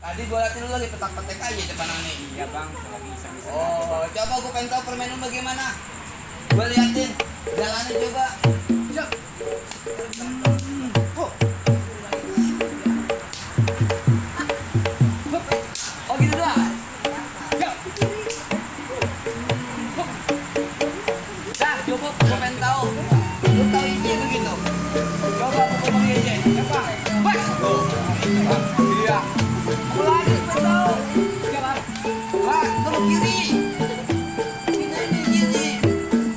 Tadi gua liatin lu lagi petak-petek aja depan Ani. Iya bang, lagi iseng-iseng. Oh, coba gua pengen tahu permainan bagaimana. Gua liatin, jalannya coba. Siap. Oh gitu doang. Siap. Dah, coba gua pengen tahu. Lu tahu ini begitu. Coba gua pakai aja. Coba. Bas. Tuh. Iya. Mulai pengen tahu. Siapa? Wah, terus kiri. Ini kiri.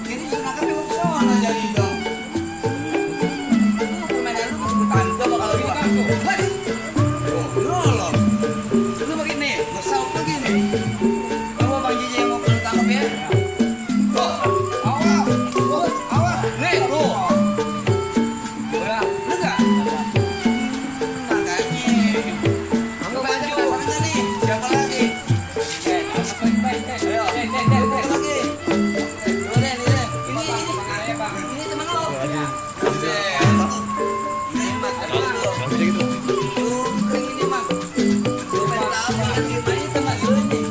Kiri sudah kan belum sono jadi dong. Lu permainan lu masih bertahan coba kalau gua. Bas. Oh, nolong. Lu begini, bersaut begini. Coba Bang Jiji yang mau perlu tangkap ya. Tuh, awas, awas, nih tuh. Udah, enggak? Makanya. Lu baca pasangannya nih, siapa lagi? Ayo, siapa lagi? Lu deh, ini. Ini teman lo. Buset. Ini Mak, ini Mak. Lu pengen tahu nih, gimana teman lu ini?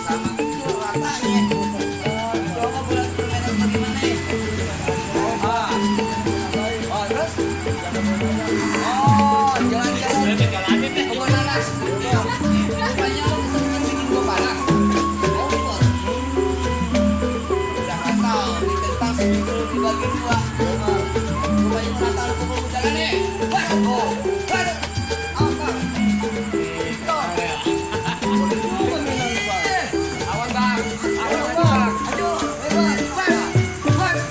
Sama kecil ratanya. Coba bulan permainan bagaimana ya? Oh, terus? Oh, jalan-jalan. Kebun nanas. Rupanya lo kesini bikin gua panas. Oh, betul. Udah nggak tahu, ditentang sepikul dibagi dua. Rupanya nggak tahu pukul jalan nih. Wah, oh, waduh. Apa? Itu. Awan bang, ayo bang, ayo, bebas, bebas, bebas,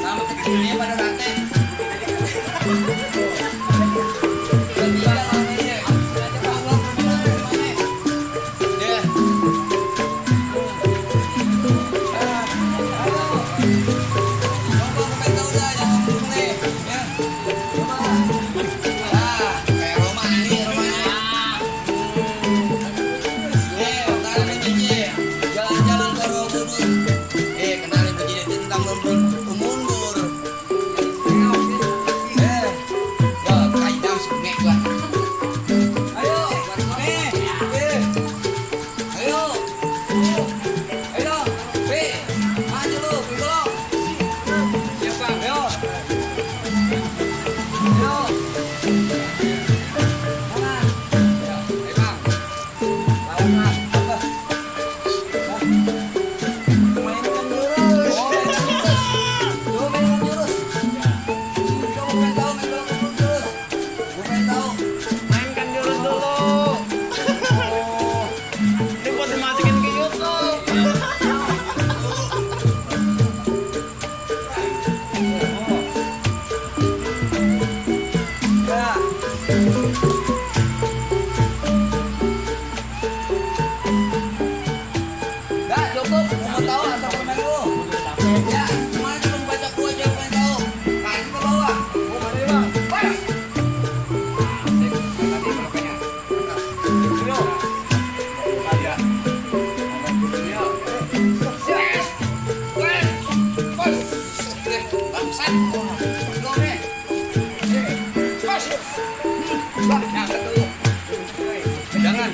sama kecilnya pada rate. Jalan-jalan ke Borobudur. Kenalin begini tentang mundur. Yo, kaidam sungai gua. Ayo, ayo, ayo, maju lu, tolong. Siap bang, ayo, ayo. Mana? Ayo, bang. Lawan mas, apa? Mainkan jurus. Oh, mainkan jurus. Coba mainkan jurus. Coba pengen tahu mainkan jurus. Gua pengen tahu. Mainkan jurus dulu. Ini buat dimasukin ke YouTube. Ya. Dah, cukup. Gua mau tahu asal permen lu. Ya, kemana cuma baca gua aja pengen tahu. Kaki ke bawah. Oh, mana ya, Bang? Pas. Jangan.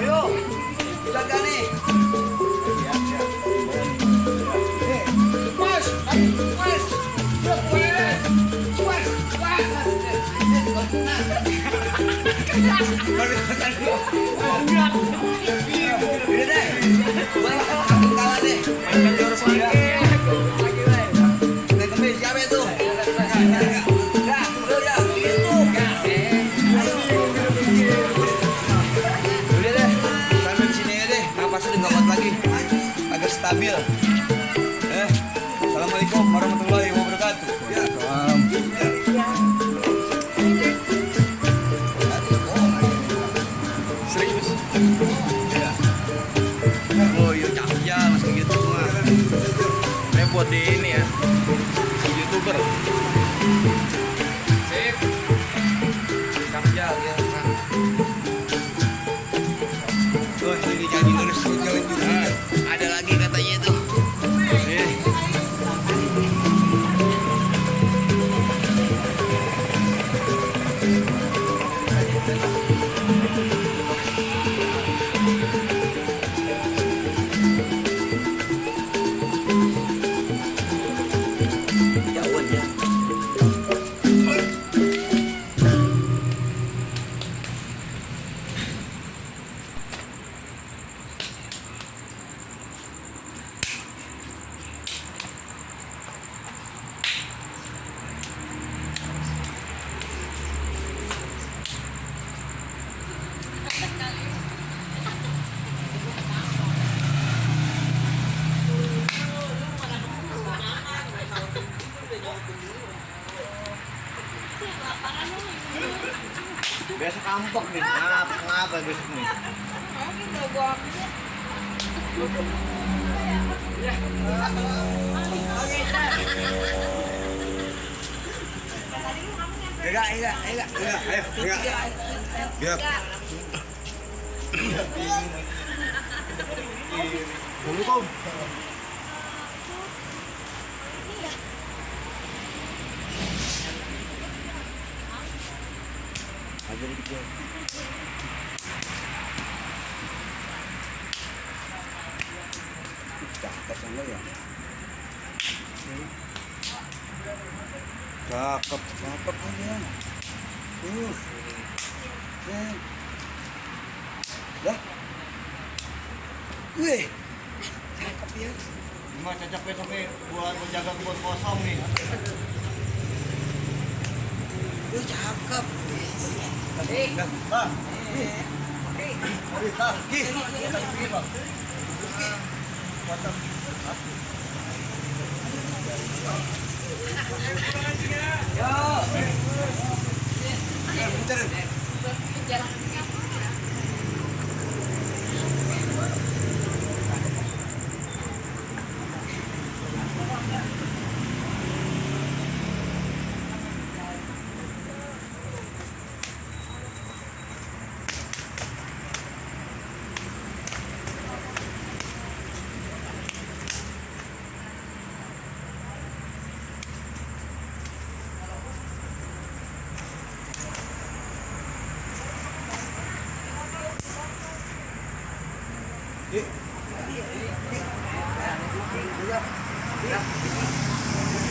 Ayo. Jaga nih. Pas. Pas. Udah deh. Gua kalah deh. Mainkan jurus lagi. Udah kembali siapa itu? Nah, lu ya, gitu. Udah deh, sampai sini aja deh. Napas udah nggak kuat lagi. Agak stabil. Assalamualaikum warahmatullahi wabarakatuh. Ya. Serius. Ya. Oh iya cakep ya masuk YouTube mah. Repot di ini ya. YouTuber. Sip. Cakep ya. Oh ini jadi terus jalan juga. Ada lagi katanya itu. Jauhan ya. Biasa kampok nih. Ngapa besok nih? Enggak, ayo. Biar. Assalamualaikum. Aja dikit ya. Cakep sama ya. Cakep aja. Dah. Wih. Cakep ya. Cuma cocoknya sampai buat menjaga kebun kosong nih. Wih, cakep.